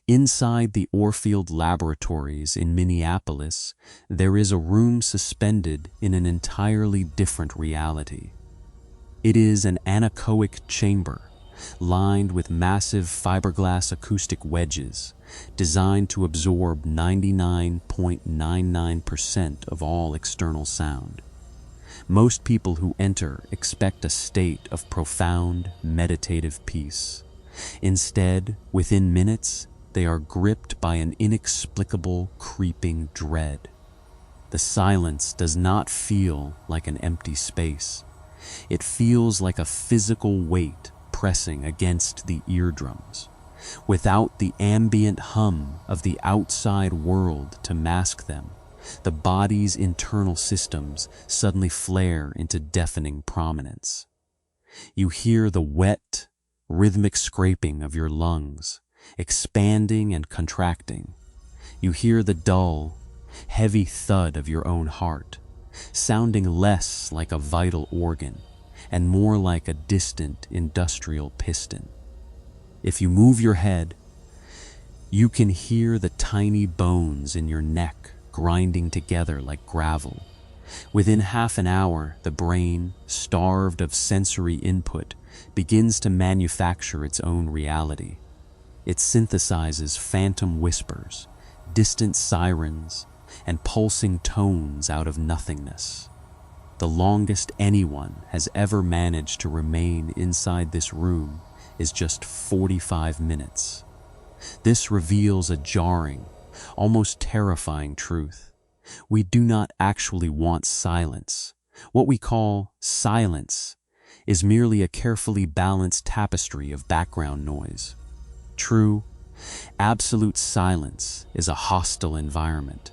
Inside the Orfield Laboratories in Minneapolis, there is a room suspended in an entirely different reality. It is an anechoic chamber, lined with massive fiberglass acoustic wedges, designed to absorb 99.99% of all external sound. Most people who enter expect a state of profound, meditative peace. Instead, within minutes, they are gripped by an inexplicable, creeping dread. The silence does not feel like an empty space. It feels like a physical weight pressing against the eardrums. Without the ambient hum of the outside world to mask them, the body's internal systems suddenly flare into deafening prominence. You hear the wet, rhythmic scraping of your lungs, expanding and contracting. You hear the dull, heavy thud of your own heart, sounding less like a vital organ and more like a distant industrial piston. If you move your head, you can hear the tiny bones in your neck grinding together like gravel. Within half an hour, the brain, starved of sensory input, begins to manufacture its own reality. It synthesizes phantom whispers, distant sirens, and pulsing tones out of nothingness. The longest anyone has ever managed to remain inside this room is just 45 minutes. This reveals a jarring, almost terrifying truth. We do not actually want silence. What we call silence is merely a carefully balanced tapestry of background noise. True, absolute silence is a hostile environment.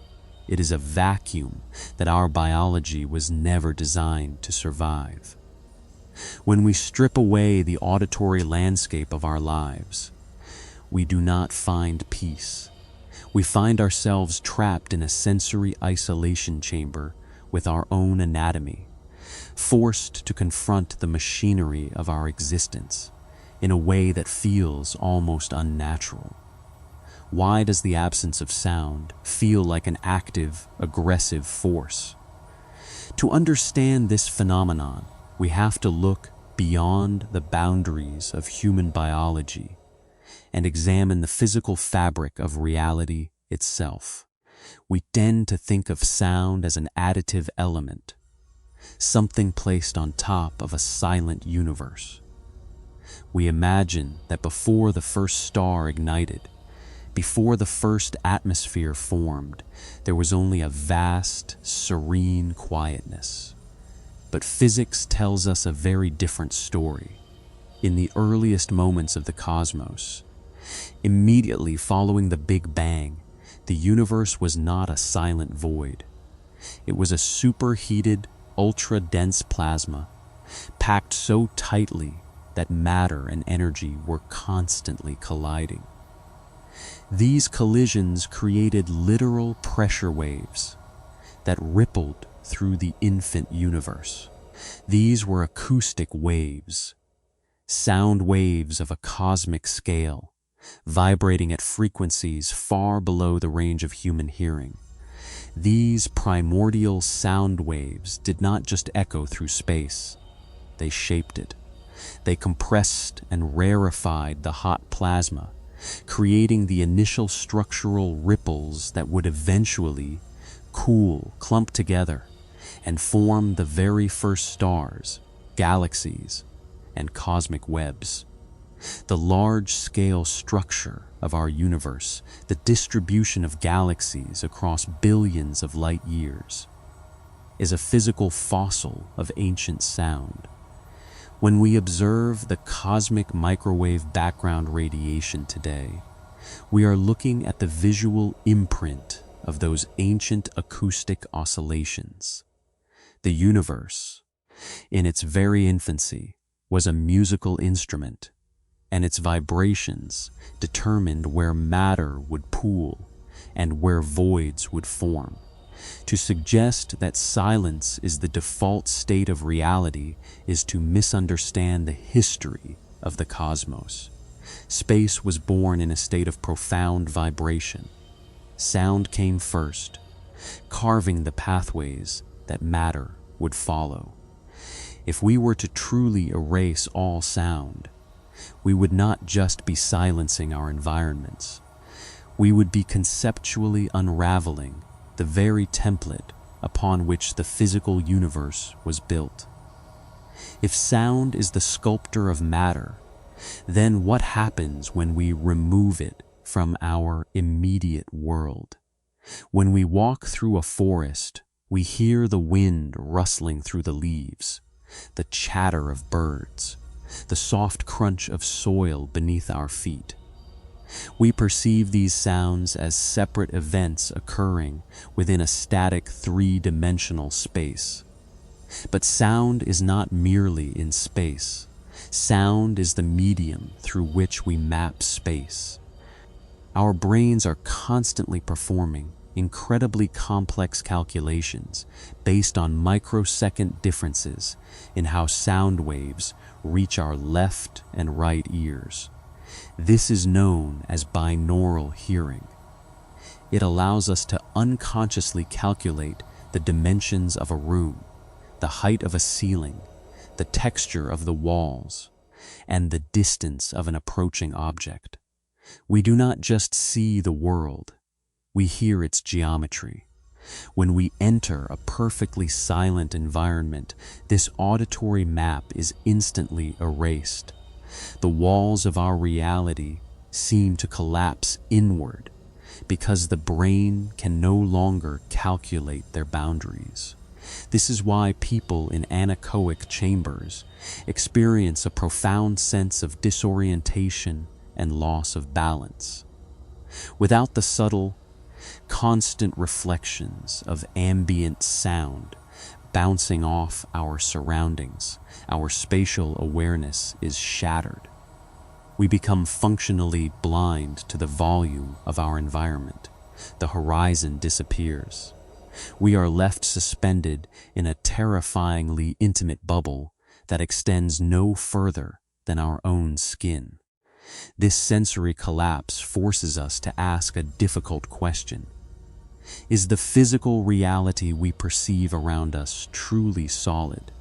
It is a vacuum that our biology was never designed to survive. When we strip away the auditory landscape of our lives, we do not find peace. We find ourselves trapped in a sensory isolation chamber with our own anatomy, forced to confront the machinery of our existence in a way that feels almost unnatural. Why does the absence of sound feel like an active, aggressive force? To understand this phenomenon, we have to look beyond the boundaries of human biology and examine the physical fabric of reality itself. We tend to think of sound as an additive element, something placed on top of a silent universe. We imagine that before the first star ignited, before the first atmosphere formed, there was only a vast, serene quietness. But physics tells us a very different story. In the earliest moments of the cosmos, immediately following the Big Bang, the universe was not a silent void. It was a superheated, ultra-dense plasma, packed so tightly that matter and energy were constantly colliding. These collisions created literal pressure waves that rippled through the infant universe. These were acoustic waves, sound waves of a cosmic scale, vibrating at frequencies far below the range of human hearing. These primordial sound waves did not just echo through space, they shaped it. They compressed and rarefied the hot plasma, creating the initial structural ripples that would eventually cool, clump together, and form the very first stars, galaxies, and cosmic webs. The large-scale structure of our universe, the distribution of galaxies across billions of light years, is a physical fossil of ancient sound. When we observe the cosmic microwave background radiation today, we are looking at the visual imprint of those ancient acoustic oscillations. The universe, in its very infancy, was a musical instrument, and its vibrations determined where matter would pool and where voids would form. To suggest that silence is the default state of reality is to misunderstand the history of the cosmos. Space was born in a state of profound vibration. Sound came first, carving the pathways that matter would follow. If we were to truly erase all sound, we would not just be silencing our environments. We would be conceptually unraveling the very template upon which the physical universe was built. If sound is the sculptor of matter, then what happens when we remove it from our immediate world? When we walk through a forest, we hear the wind rustling through the leaves, the chatter of birds, the soft crunch of soil beneath our feet. We perceive these sounds as separate events occurring within a static three-dimensional space. But sound is not merely in space. Sound is the medium through which we map space. Our brains are constantly performing incredibly complex calculations based on microsecond differences in how sound waves reach our left and right ears. This is known as binaural hearing. It allows us to unconsciously calculate the dimensions of a room, the height of a ceiling, the texture of the walls, and the distance of an approaching object. We do not just see the world, we hear its geometry. When we enter a perfectly silent environment, this auditory map is instantly erased. The walls of our reality seem to collapse inward because the brain can no longer calculate their boundaries. This is why people in anechoic chambers experience a profound sense of disorientation and loss of balance. Without the subtle, constant reflections of ambient sound bouncing off our surroundings, our spatial awareness is shattered. We become functionally blind to the volume of our environment. The horizon disappears. We are left suspended in a terrifyingly intimate bubble that extends no further than our own skin. This sensory collapse forces us to ask a difficult question. Is the physical reality we perceive around us truly solid?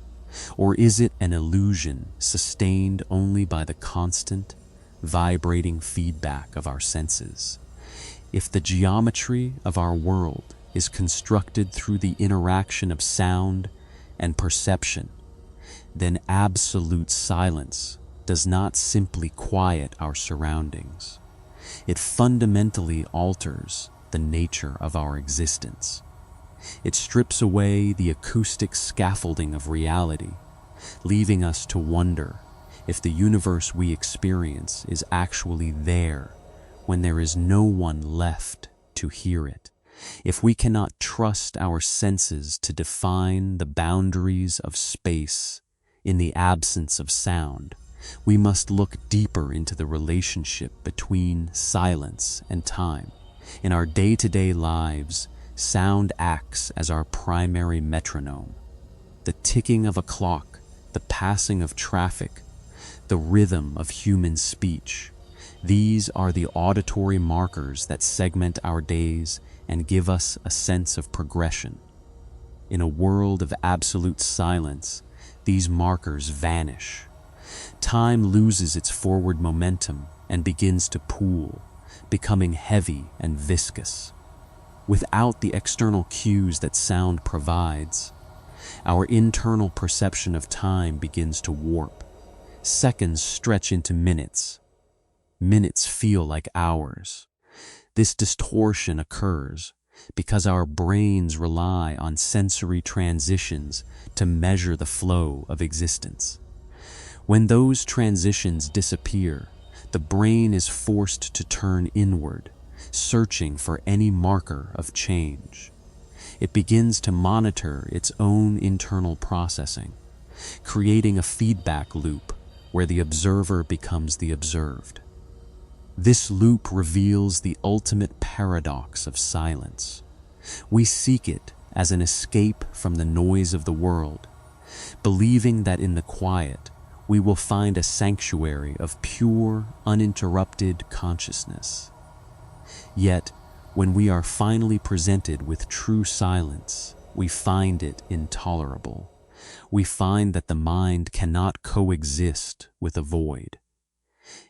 Or is it an illusion sustained only by the constant, vibrating feedback of our senses? If the geometry of our world is constructed through the interaction of sound and perception, then absolute silence does not simply quiet our surroundings. It fundamentally alters the nature of our existence. It strips away the acoustic scaffolding of reality, leaving us to wonder if the universe we experience is actually there when there is no one left to hear it. If we cannot trust our senses to define the boundaries of space in the absence of sound, we must look deeper into the relationship between silence and time. In our day-to-day lives, sound acts as our primary metronome. The ticking of a clock, the passing of traffic, the rhythm of human speech. These are the auditory markers that segment our days and give us a sense of progression. In a world of absolute silence, these markers vanish. Time loses its forward momentum and begins to pool, becoming heavy and viscous. Without the external cues that sound provides, our internal perception of time begins to warp. Seconds stretch into minutes. Minutes feel like hours. This distortion occurs because our brains rely on sensory transitions to measure the flow of existence. When those transitions disappear, the brain is forced to turn inward, searching for any marker of change. It begins to monitor its own internal processing, creating a feedback loop where the observer becomes the observed. This loop reveals the ultimate paradox of silence. We seek it as an escape from the noise of the world, believing that in the quiet, we will find a sanctuary of pure, uninterrupted consciousness. Yet, when we are finally presented with true silence, we find it intolerable. We find that the mind cannot coexist with a void.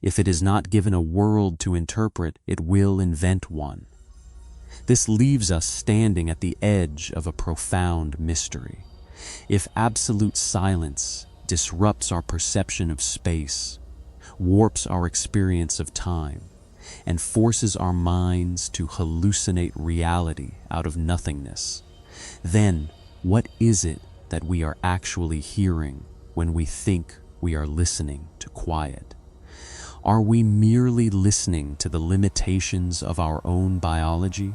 If it is not given a world to interpret, it will invent one. This leaves us standing at the edge of a profound mystery. If absolute silence disrupts our perception of space, warps our experience of time, and forces our minds to hallucinate reality out of nothingness, then what is it that we are actually hearing when we think we are listening to quiet? Are we merely listening to the limitations of our own biology?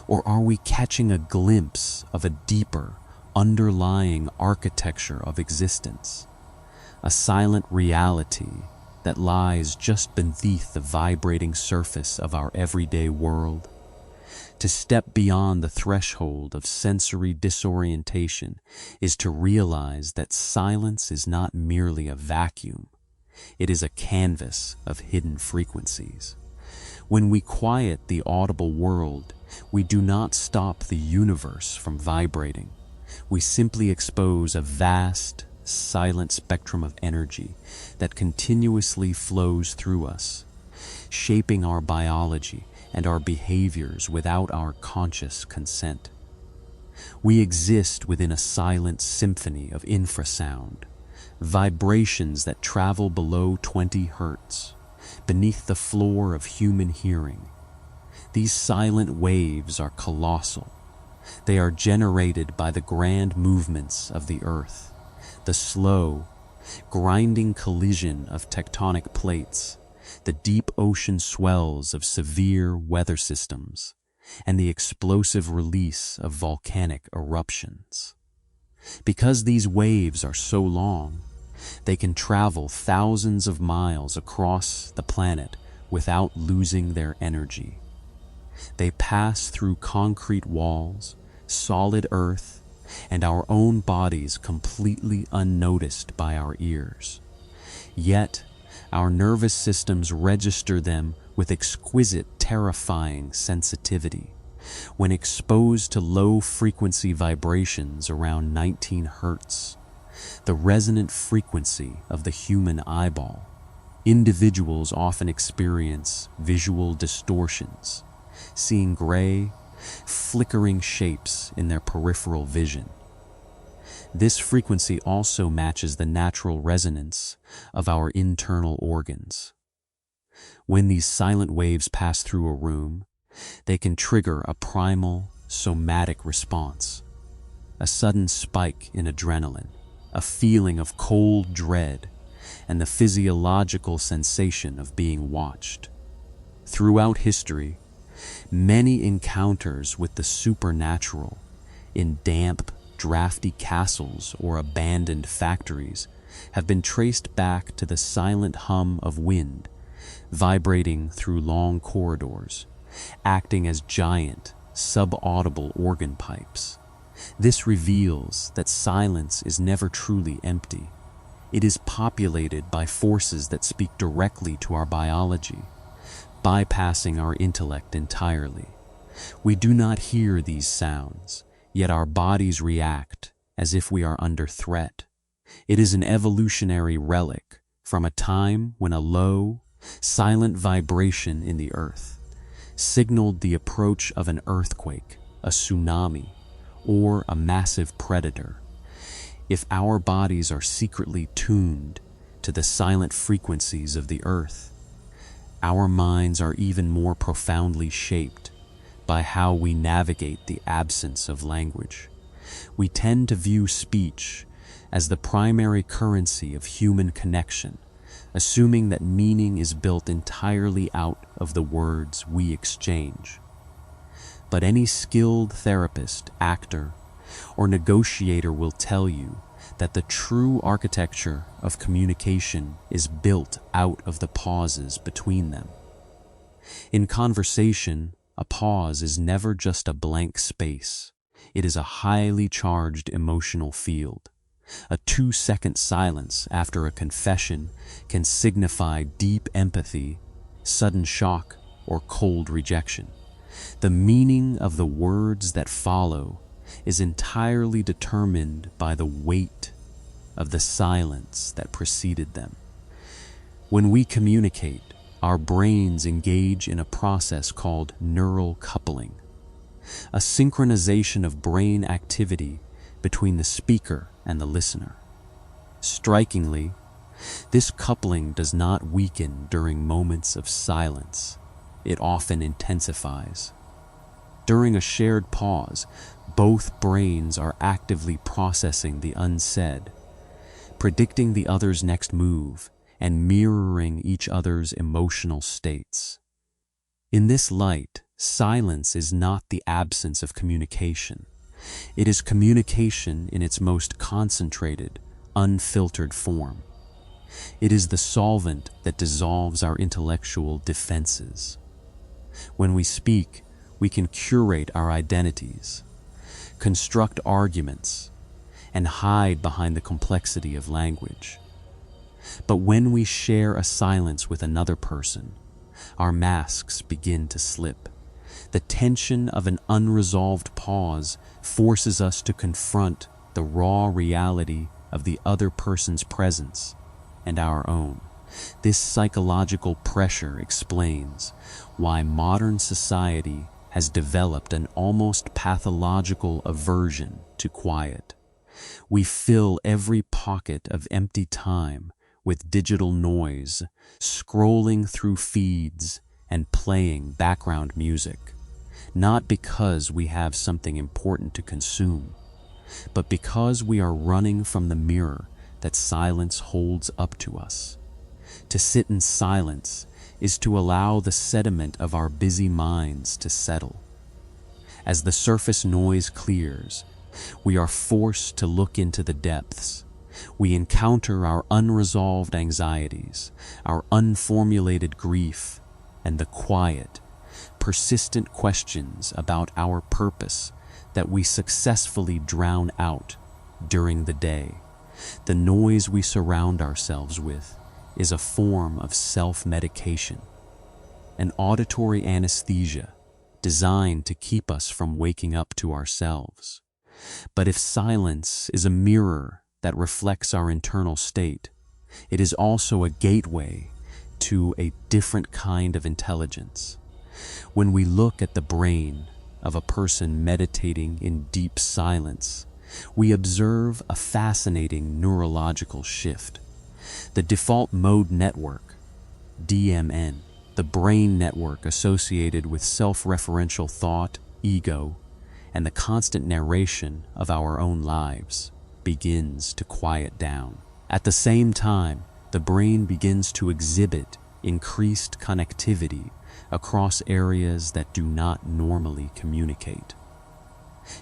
Or are we catching a glimpse of a deeper, underlying architecture of existence? A silent reality that lies just beneath the vibrating surface of our everyday world? To step beyond the threshold of sensory disorientation is to realize that silence is not merely a vacuum. It is a canvas of hidden frequencies. When we quiet the audible world, we do not stop the universe from vibrating. We simply expose a vast, silent spectrum of energy that continuously flows through us, shaping our biology and our behaviors without our conscious consent. We exist within a silent symphony of infrasound, vibrations that travel below 20 hertz, beneath the floor of human hearing. These silent waves are colossal. They are generated by the grand movements of the earth, the slow, grinding collision of tectonic plates, the deep ocean swells of severe weather systems, and the explosive release of volcanic eruptions. Because these waves are so long, they can travel thousands of miles across the planet without losing their energy. They pass through concrete walls, solid earth, and our own bodies completely unnoticed by our ears. Yet, our nervous systems register them with exquisite, terrifying sensitivity. When exposed to low-frequency vibrations around 19 hertz, the resonant frequency of the human eyeball, individuals often experience visual distortions, seeing gray, flickering shapes in their peripheral vision. This frequency also matches the natural resonance of our internal organs. When these silent waves pass through a room, they can trigger a primal, somatic response, a sudden spike in adrenaline, a feeling of cold dread, and the physiological sensation of being watched. Throughout history, many encounters with the supernatural in damp, drafty castles or abandoned factories have been traced back to the silent hum of wind vibrating through long corridors, acting as giant, subaudible organ pipes. This reveals that silence is never truly empty. It is populated by forces that speak directly to our biology, bypassing our intellect entirely. We do not hear these sounds, yet our bodies react as if we are under threat. It is an evolutionary relic from a time when a low, silent vibration in the earth signaled the approach of an earthquake, a tsunami, or a massive predator. If our bodies are secretly tuned to the silent frequencies of the earth, our minds are even more profoundly shaped by how we navigate the absence of language. We tend to view speech as the primary currency of human connection, assuming that meaning is built entirely out of the words we exchange. But any skilled therapist, actor, or negotiator will tell you that the true architecture of communication is built out of the pauses between them. In conversation, a pause is never just a blank space. It is a highly charged emotional field. A 2-second silence after a confession can signify deep empathy, sudden shock, or cold rejection. The meaning of the words that follow is entirely determined by the weight of the silence that preceded them. When we communicate, our brains engage in a process called neural coupling, a synchronization of brain activity between the speaker and the listener. Strikingly, this coupling does not weaken during moments of silence. It often intensifies. During a shared pause, both brains are actively processing the unsaid, predicting the other's next move, and mirroring each other's emotional states. In this light, silence is not the absence of communication. It is communication in its most concentrated, unfiltered form. It is the solvent that dissolves our intellectual defenses. When we speak, we can curate our identities, construct arguments, and hide behind the complexity of language. But when we share a silence with another person, our masks begin to slip. The tension of an unresolved pause forces us to confront the raw reality of the other person's presence and our own. This psychological pressure explains why modern society has developed an almost pathological aversion to quiet. We fill every pocket of empty time with digital noise, scrolling through feeds and playing background music, not because we have something important to consume, but because we are running from the mirror that silence holds up to us. To sit in silence is to allow the sediment of our busy minds to settle. As the surface noise clears, we are forced to look into the depths. We encounter our unresolved anxieties, our unformulated grief, and the quiet, persistent questions about our purpose that we successfully drown out during the day. The noise we surround ourselves with is a form of self-medication, an auditory anesthesia designed to keep us from waking up to ourselves. But if silence is a mirror that reflects our internal state, it is also a gateway to a different kind of intelligence. When we look at the brain of a person meditating in deep silence, we observe a fascinating neurological shift. The default mode network, DMN, the brain network associated with self-referential thought, ego, and the constant narration of our own lives, begins to quiet down. At the same time, the brain begins to exhibit increased connectivity across areas that do not normally communicate.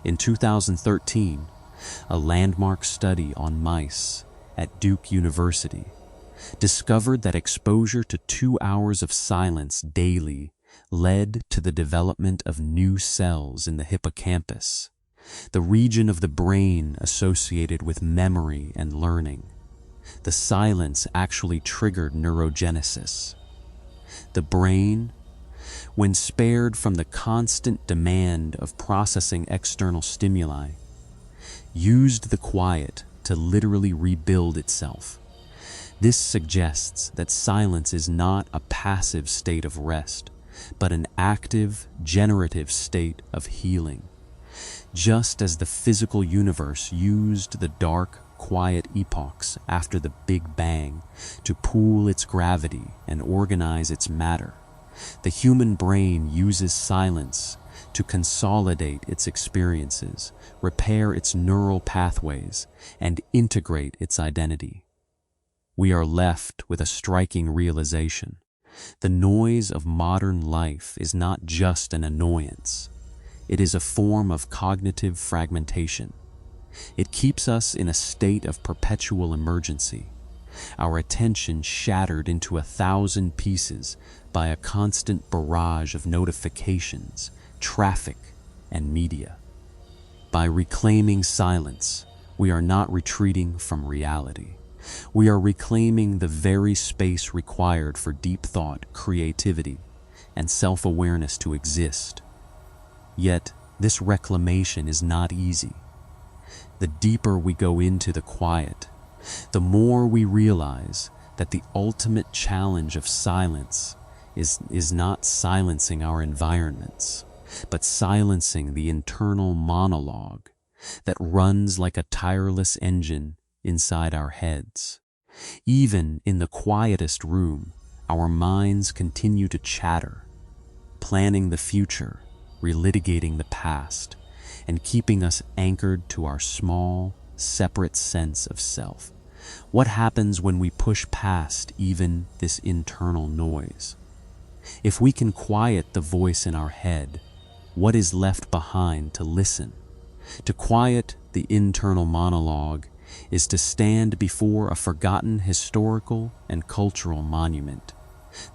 In 2013, a landmark study on mice at Duke University discovered that exposure to 2 hours of silence daily led to the development of new cells in the hippocampus, the region of the brain associated with memory and learning. The silence actually triggered neurogenesis. The brain, when spared from the constant demand of processing external stimuli, used the quiet to literally rebuild itself. This suggests that silence is not a passive state of rest, but an active, generative state of healing. Just as the physical universe used the dark, quiet epochs after the Big Bang to pool its gravity and organize its matter, the human brain uses silence to consolidate its experiences, repair its neural pathways, and integrate its identity. We are left with a striking realization. The noise of modern life is not just an annoyance. It is a form of cognitive fragmentation. It keeps us in a state of perpetual emergency, our attention shattered into 1,000 pieces by a constant barrage of notifications, traffic, and media. By reclaiming silence, we are not retreating from reality. We are reclaiming the very space required for deep thought, creativity, and self-awareness to exist. Yet, this reclamation is not easy. The deeper we go into the quiet, the more we realize that the ultimate challenge of silence is not silencing our environments, but silencing the internal monologue that runs like a tireless engine inside our heads. Even in the quietest room, our minds continue to chatter, planning the future, relitigating the past, and keeping us anchored to our small, separate sense of self. What happens when we push past even this internal noise? If we can quiet the voice in our head, what is left behind to listen? To quiet the internal monologue is to stand before a forgotten historical and cultural monument,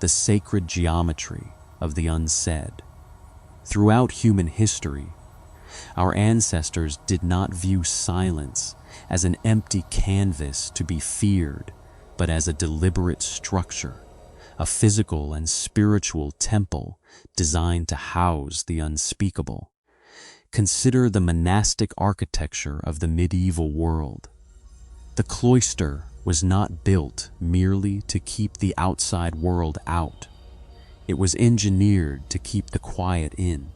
the sacred geometry of the unsaid. Throughout human history, our ancestors did not view silence as an empty canvas to be feared, but as a deliberate structure, a physical and spiritual temple designed to house the unspeakable. Consider the monastic architecture of the medieval world. The cloister was not built merely to keep the outside world out. It was engineered to keep the quiet in.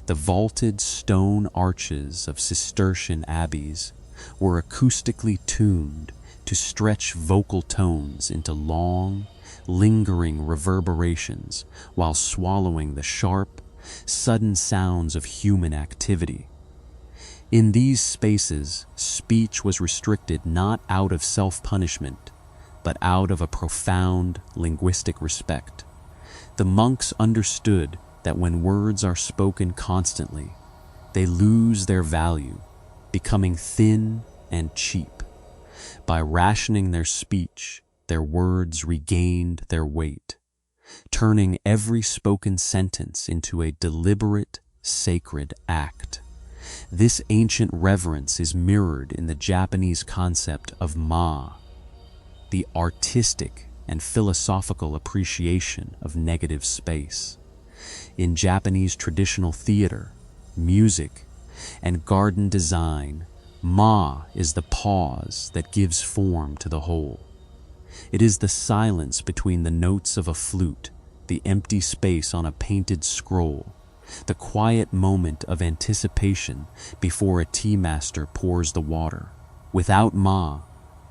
The vaulted stone arches of Cistercian abbeys were acoustically tuned to stretch vocal tones into long, lingering reverberations while swallowing the sharp, sudden sounds of human activity. In these spaces, speech was restricted not out of self-punishment, but out of a profound linguistic respect. The monks understood that when words are spoken constantly, they lose their value, becoming thin and cheap. By rationing their speech, their words regained their weight, turning every spoken sentence into a deliberate, sacred act. This ancient reverence is mirrored in the Japanese concept of ma, the artistic and philosophical appreciation of negative space. In Japanese traditional theater, music, and garden design, ma is the pause that gives form to the whole. It is the silence between the notes of a flute, the empty space on a painted scroll, the quiet moment of anticipation before a tea master pours the water. Without ma,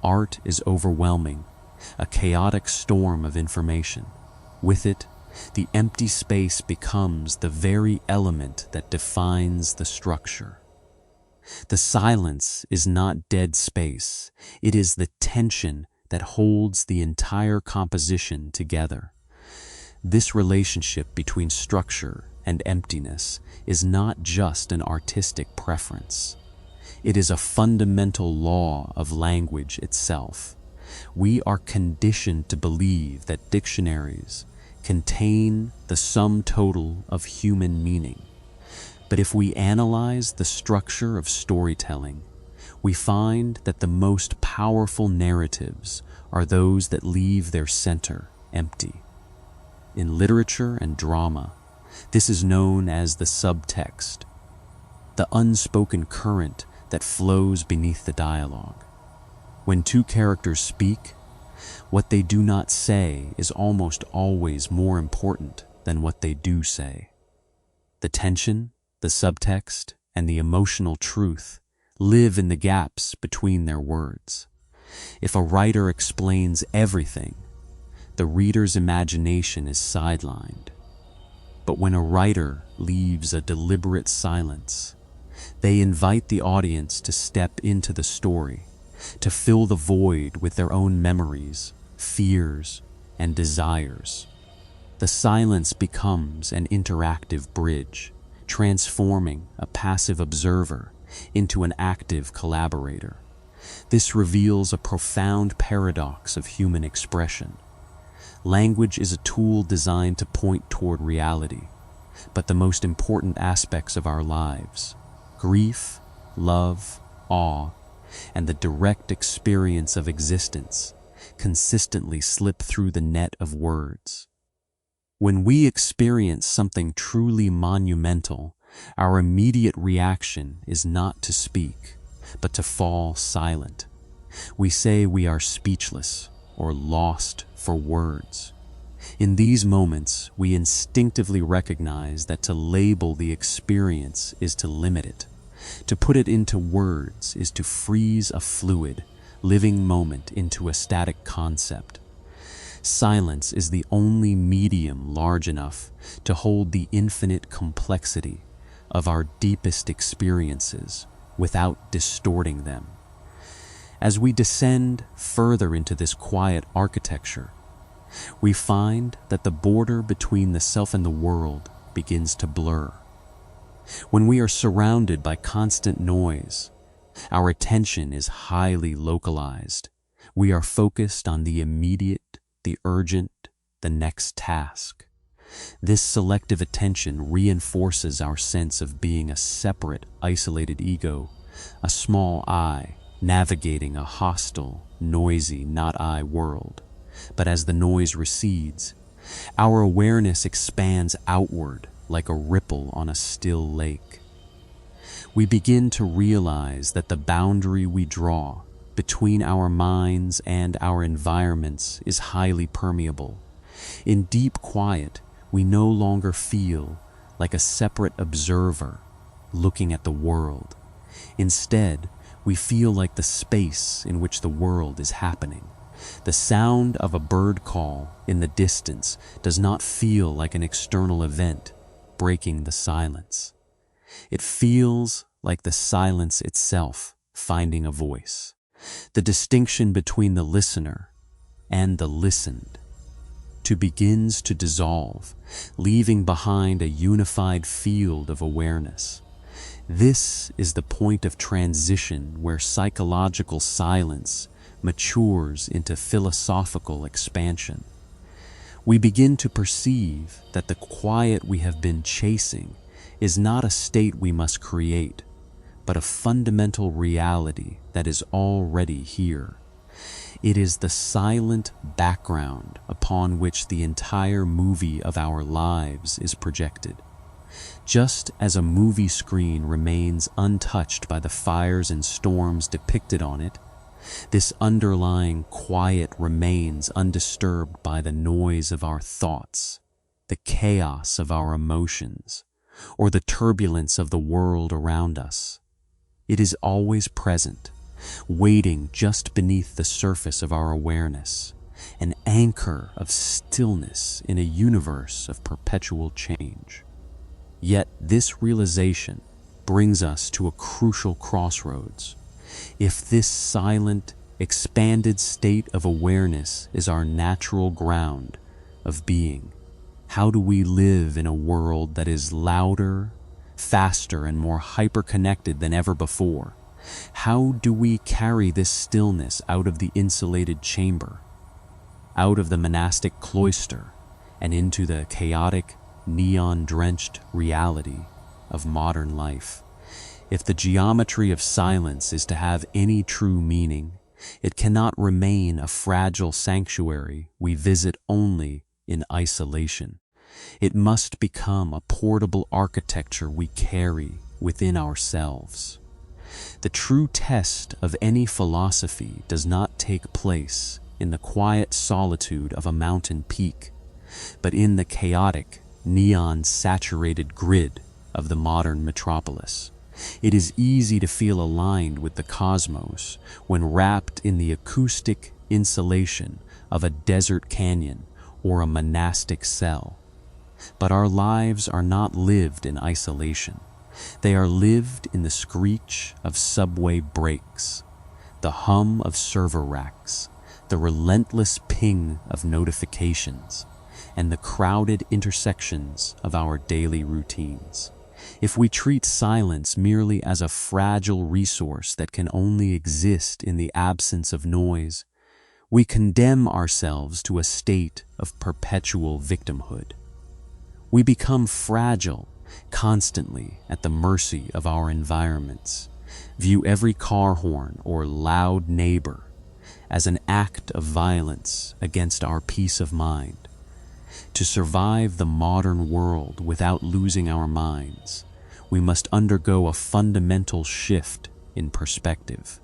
art is overwhelming, a chaotic storm of information. With it, the empty space becomes the very element that defines the structure. The silence is not dead space, it is the tension that holds the entire composition together. This relationship between structure and emptiness is not just an artistic preference. It is a fundamental law of language itself. We are conditioned to believe that dictionaries contain the sum total of human meaning. But if we analyze the structure of storytelling, we find that the most powerful narratives are those that leave their center empty. In literature and drama, this is known as the subtext, the unspoken current that flows beneath the dialogue. When two characters speak, what they do not say is almost always more important than what they do say. The tension, the subtext, and the emotional truth live in the gaps between their words. If a writer explains everything, the reader's imagination is sidelined. But when a writer leaves a deliberate silence, they invite the audience to step into the story, to fill the void with their own memories, fears, and desires. The silence becomes an interactive bridge, transforming a passive observer into an active collaborator. This reveals a profound paradox of human expression. Language is a tool designed to point toward reality, but the most important aspects of our lives, grief, love, awe, and the direct experience of existence consistently slip through the net of words. When we experience something truly monumental, our immediate reaction is not to speak, but to fall silent. We say we are speechless or lost for words. In these moments, we instinctively recognize that to label the experience is to limit it. To put it into words is to freeze a fluid, living moment into a static concept. Silence is the only medium large enough to hold the infinite complexity of our deepest experiences without distorting them. As we descend further into this quiet architecture, we find that the border between the self and the world begins to blur. When we are surrounded by constant noise, our attention is highly localized. We are focused on the immediate, the urgent, the next task. This selective attention reinforces our sense of being a separate, isolated ego, a small I, navigating a hostile, noisy, not I world. But as the noise recedes, our awareness expands outward like a ripple on a still lake. We begin to realize that the boundary we draw between our minds and our environments is highly permeable. In deep quiet, we no longer feel like a separate observer looking at the world. Instead, we feel like the space in which the world is happening. The sound of a bird call in the distance does not feel like an external event breaking the silence. It feels like the silence itself finding a voice. The distinction between the listener and the listened begins to dissolve, leaving behind a unified field of awareness. This is the point of transition where psychological silence matures into philosophical expansion. We begin to perceive that the quiet we have been chasing is not a state we must create, but a fundamental reality that is already here. It is the silent background upon which the entire movie of our lives is projected. Just as a movie screen remains untouched by the fires and storms depicted on it, this underlying quiet remains undisturbed by the noise of our thoughts, the chaos of our emotions, or the turbulence of the world around us. It is always present, waiting just beneath the surface of our awareness, an anchor of stillness in a universe of perpetual change. Yet this realization brings us to a crucial crossroads. If this silent, expanded state of awareness is our natural ground of being, how do we live in a world that is louder, faster, and more hyper-connected than ever before? How do we carry this stillness out of the insulated chamber, out of the monastic cloister, and into the chaotic, neon-drenched reality of modern life? If the geometry of silence is to have any true meaning, it cannot remain a fragile sanctuary we visit only in isolation. It must become a portable architecture we carry within ourselves. The true test of any philosophy does not take place in the quiet solitude of a mountain peak, but in the chaotic, neon-saturated grid of the modern metropolis. It is easy to feel aligned with the cosmos when wrapped in the acoustic insulation of a desert canyon or a monastic cell. But our lives are not lived in isolation. They are lived in the screech of subway brakes, the hum of server racks, the relentless ping of notifications, and the crowded intersections of our daily routines. If we treat silence merely as a fragile resource that can only exist in the absence of noise, we condemn ourselves to a state of perpetual victimhood. We become fragile, constantly at the mercy of our environments, View every car horn or loud neighbor as an act of violence against our peace of mind. To survive the modern world without losing our minds, we must undergo a fundamental shift in perspective.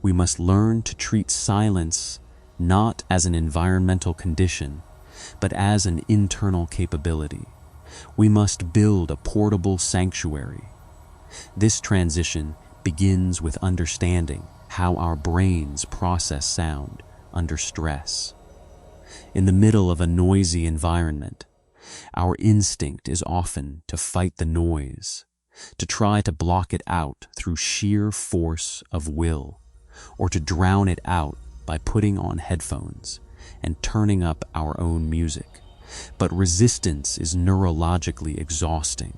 We must learn to treat silence not as an environmental condition, but as an internal capability. We must build a portable sanctuary. This transition begins with understanding how our brains process sound under stress. In the middle of a noisy environment, our instinct is often to fight the noise, to try to block it out through sheer force of will, or to drown it out by putting on headphones and turning up our own music. But resistance is neurologically exhausting.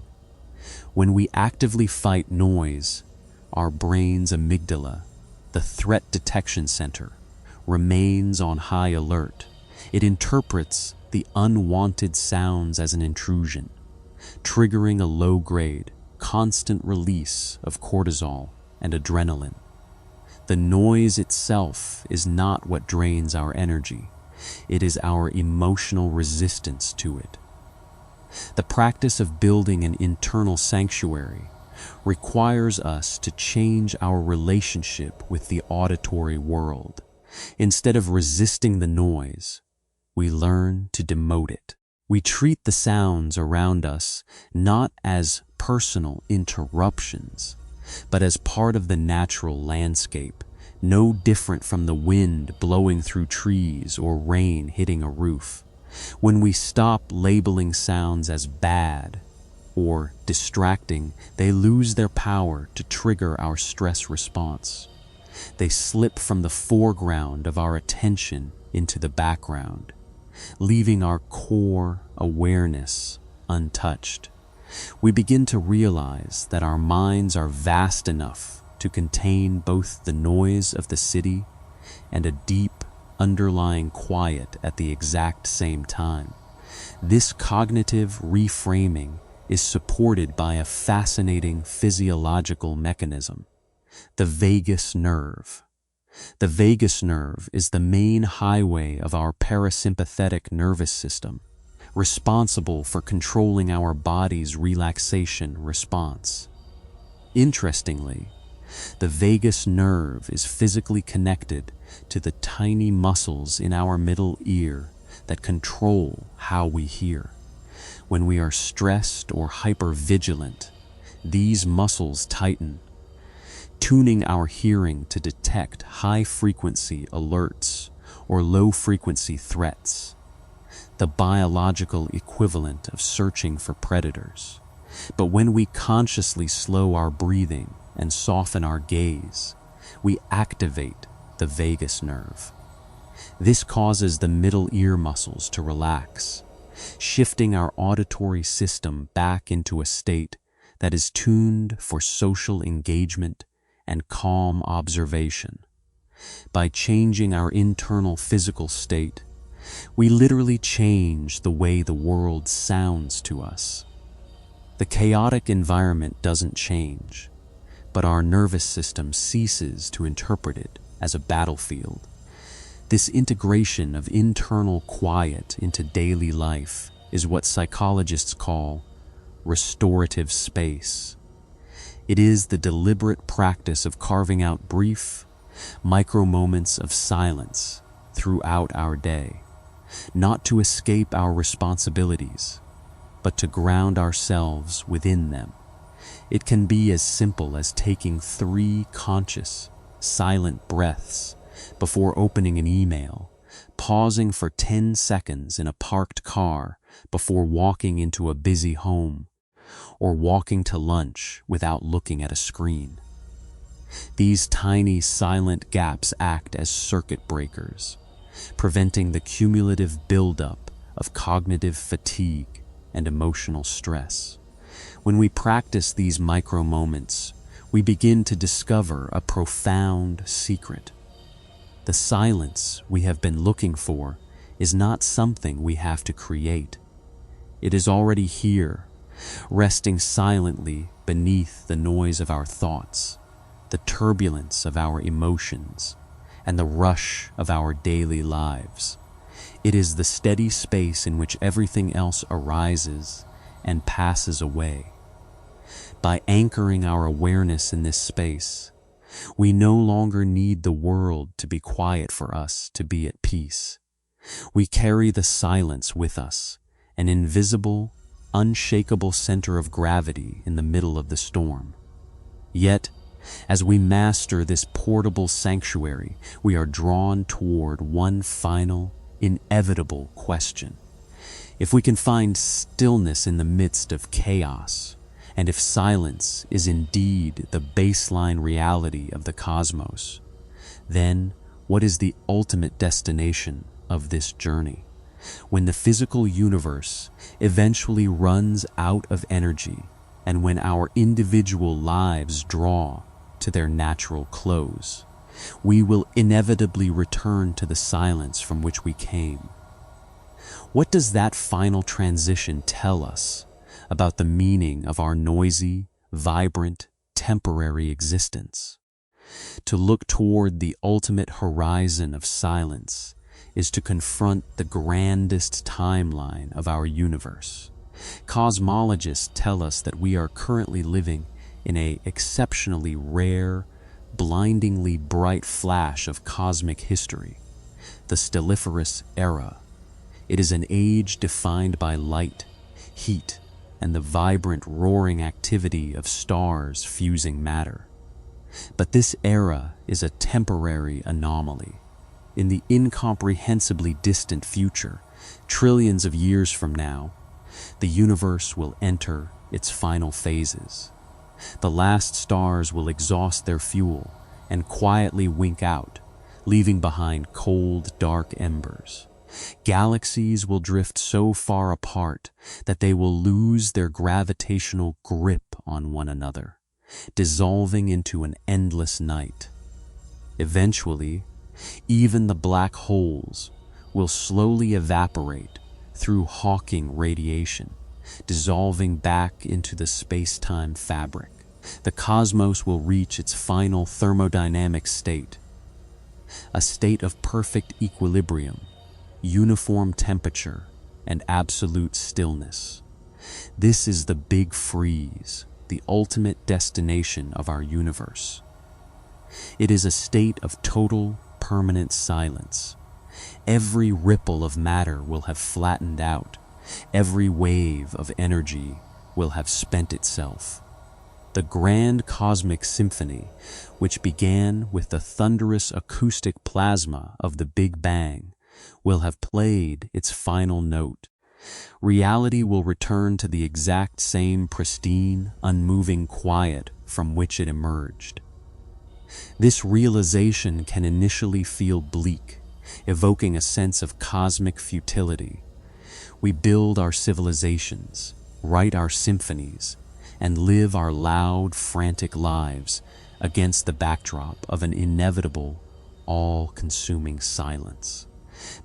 When we actively fight noise, our brain's amygdala, the threat detection center, remains on high alert. It interprets the unwanted sounds as an intrusion, triggering a low-grade, constant release of cortisol and adrenaline. The noise itself is not what drains our energy. It is our emotional resistance to it. The practice of building an internal sanctuary requires us to change our relationship with the auditory world. Instead of resisting the noise, we learn to demote it. We treat the sounds around us not as personal interruptions, but as part of the natural landscape, no different from the wind blowing through trees or rain hitting a roof. When we stop labeling sounds as bad or distracting, they lose their power to trigger our stress response. They slip from the foreground of our attention into the background, leaving our core awareness untouched. We begin to realize that our minds are vast enough to contain both the noise of the city and a deep, underlying quiet at the exact same time. This cognitive reframing is supported by a fascinating physiological mechanism: the vagus nerve. The vagus nerve is the main highway of our parasympathetic nervous system, responsible for controlling our body's relaxation response. Interestingly, the vagus nerve is physically connected to the tiny muscles in our middle ear that control how we hear. When we are stressed or hypervigilant, these muscles tighten, tuning our hearing to detect high-frequency alerts or low-frequency threats, the biological equivalent of searching for predators. But when we consciously slow our breathing and soften our gaze, we activate the vagus nerve. This causes the middle ear muscles to relax, shifting our auditory system back into a state that is tuned for social engagement and calm observation. By changing our internal physical state, we literally change the way the world sounds to us. The chaotic environment doesn't change, but our nervous system ceases to interpret it as a battlefield. This integration of internal quiet into daily life is what psychologists call restorative space. It is the deliberate practice of carving out brief, micro moments of silence throughout our day, not to escape our responsibilities, but to ground ourselves within them. It can be as simple as taking 3 conscious, silent breaths before opening an email, pausing for 10 seconds in a parked car before walking into a busy home, or walking to lunch without looking at a screen. These tiny silent gaps act as circuit breakers, preventing the cumulative buildup of cognitive fatigue and emotional stress. When we practice these micro moments, we begin to discover a profound secret. The silence we have been looking for is not something we have to create. It is already here, resting silently beneath the noise of our thoughts. the turbulence of our emotions, and the rush of our daily lives. It is the steady space in which everything else arises and passes away. By anchoring our awareness in this space, we no longer need the world to be quiet for us to be at peace. We carry the silence with us, an invisible, unshakable center of gravity in the middle of the storm. Yet, as we master this portable sanctuary, we are drawn toward one final, inevitable question. If we can find stillness in the midst of chaos, and if silence is indeed the baseline reality of the cosmos, then what is the ultimate destination of this journey? When the physical universe eventually runs out of energy, and when our individual lives draw to their natural close, we will inevitably return to the silence from which we came. What does that final transition tell us about the meaning of our noisy, vibrant, temporary existence? To look toward the ultimate horizon of silence is to confront the grandest timeline of our universe. Cosmologists tell us that we are currently living in an exceptionally rare, blindingly bright flash of cosmic history, the stelliferous era. It is an age defined by light, heat, and the vibrant, roaring activity of stars fusing matter. But this era is a temporary anomaly. In the incomprehensibly distant future, trillions of years from now, the universe will enter its final phases. The last stars will exhaust their fuel and quietly wink out, leaving behind cold, dark embers. Galaxies will drift so far apart that they will lose their gravitational grip on one another, dissolving into an endless night. Eventually, even the black holes will slowly evaporate through Hawking radiation, dissolving back into the space-time fabric. The cosmos will reach its final thermodynamic state, a state of perfect equilibrium, uniform temperature, and absolute stillness. This is the big freeze, the ultimate destination of our universe. It is a state of total, permanent silence. Every ripple of matter will have flattened out. Every wave of energy will have spent itself. The grand cosmic symphony, which began with the thunderous acoustic plasma of the Big Bang, will have played its final note. Reality will return to the exact same pristine, unmoving quiet from which it emerged. This realization can initially feel bleak, evoking a sense of cosmic futility. We build our civilizations, write our symphonies, and live our loud, frantic lives against the backdrop of an inevitable, all-consuming silence.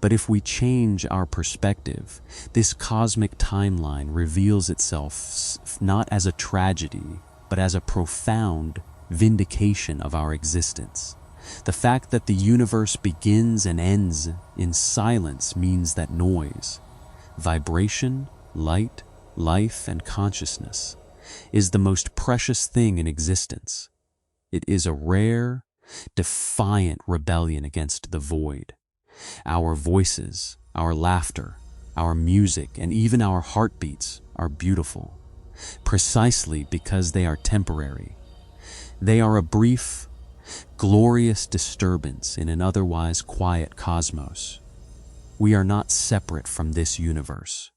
But if we change our perspective, this cosmic timeline reveals itself not as a tragedy, but as a profound vindication of our existence. The fact that the universe begins and ends in silence means that noise, vibration, light, life, and consciousness is the most precious thing in existence. It is a rare, defiant rebellion against the void. Our voices, our laughter, our music, and even our heartbeats are beautiful, precisely because they are temporary. They are a brief, glorious disturbance in an otherwise quiet cosmos. We are not separate from this universe.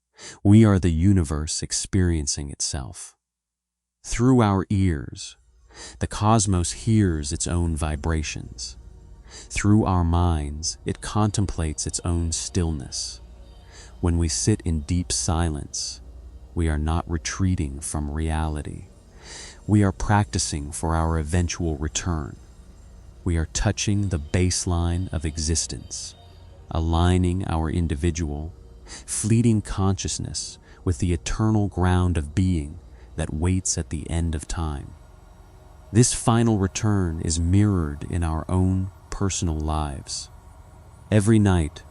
We are the universe experiencing itself. Through our ears, the cosmos hears its own vibrations. Through our minds, it contemplates its own stillness. When we sit in deep silence, we are not retreating from reality. We are practicing for our eventual return. We are touching the baseline of existence, aligning our individual, fleeting consciousness with the eternal ground of being that waits at the end of time. This final return is mirrored in our own personal lives. Every night,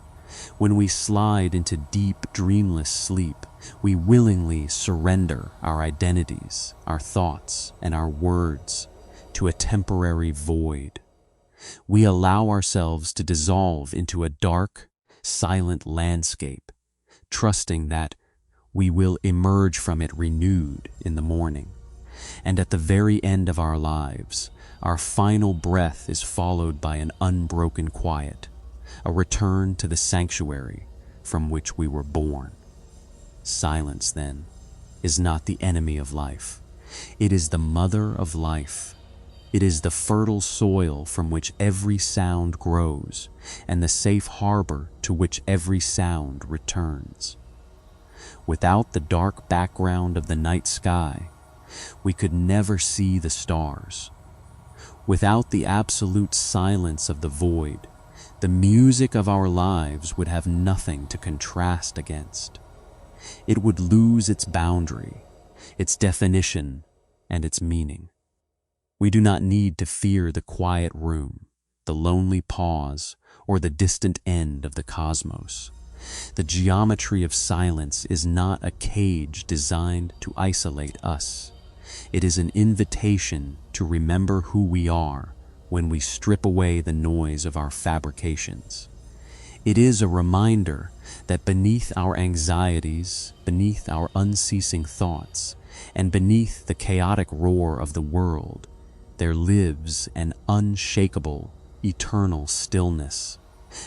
when we slide into deep, dreamless sleep, we willingly surrender our identities, our thoughts, and our words to a temporary void. We allow ourselves to dissolve into a dark, silent landscape, trusting that we will emerge from it renewed in the morning. And at the very end of our lives, our final breath is followed by an unbroken quiet, a return to the sanctuary from which we were born. Silence, then, is not the enemy of life. It is the mother of life. It is the fertile soil from which every sound grows, and the safe harbor to which every sound returns. Without the dark background of the night sky, we could never see the stars. Without the absolute silence of the void, the music of our lives would have nothing to contrast against. It would lose its boundary, its definition, and its meaning. We do not need to fear the quiet room, the lonely pause, or the distant end of the cosmos. The geometry of silence is not a cage designed to isolate us. It is an invitation to remember who we are when we strip away the noise of our fabrications. It is a reminder that beneath our anxieties, beneath our unceasing thoughts, and beneath the chaotic roar of the world, there lives an unshakable, eternal stillness.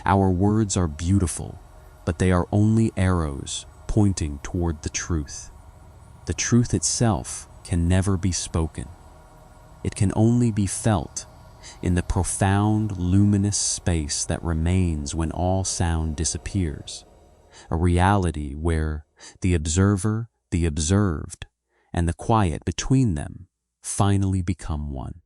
Our words are beautiful, but they are only arrows pointing toward the truth. The truth itself can never be spoken. It can only be felt in the profound, luminous space that remains when all sound disappears, a reality where the observer, the observed, and the quiet between them finally become one.